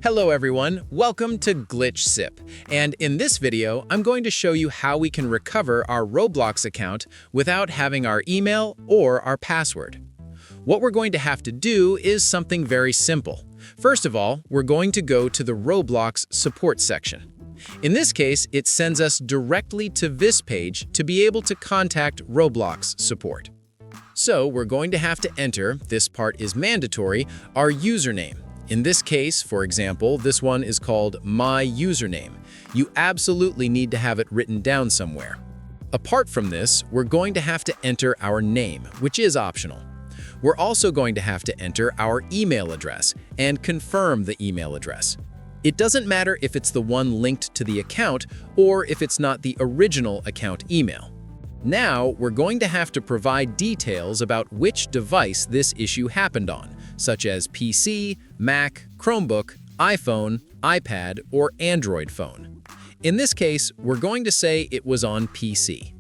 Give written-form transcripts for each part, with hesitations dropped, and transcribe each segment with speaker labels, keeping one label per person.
Speaker 1: Hello everyone, welcome to Glitch Sip, and in this video I'm going to show you how we can recover our Roblox account without having our email or our password. What we're going to have to do is something very simple. First of all, we're going to go to the Roblox support section. In this case, it sends us directly to this page to be able to contact Roblox support. So we're going to have to enter, this part is mandatory, our username. In this case, for example, this one is called My Username. You absolutely need to have it written down somewhere. Apart from this, we're going to have to enter our name, which is optional. We're also going to have to enter our email address and confirm the email address. It doesn't matter if it's the one linked to the account or if it's not the original account email. Now, we're going to have to provide details about which device this issue happened on, such as PC, Mac, Chromebook, iPhone, iPad, or Android phone. In this case, we're going to say it was on PC.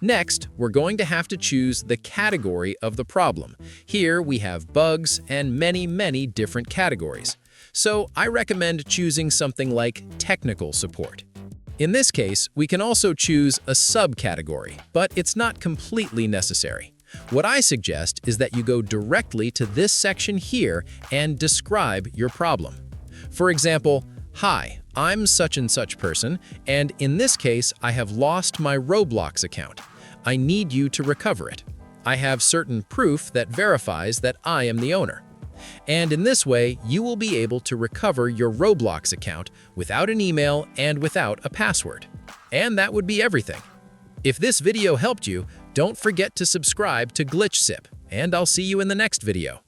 Speaker 1: Next, we're going to have to choose the category of the problem. Here we have bugs and many different categories. So I recommend choosing something like technical support. In this case, we can also choose a subcategory, but it's not completely necessary. What I suggest is that you go directly to this section here and describe your problem. For example, "Hi, I'm such and such person, and in this case, I have lost my Roblox account. I need you to recover it. I have certain proof that verifies that I am the owner." And in this way, you will be able to recover your Roblox account without an email and without a password. And that would be everything. If this video helped you, don't forget to subscribe to Glitch Sip, and I'll see you in the next video.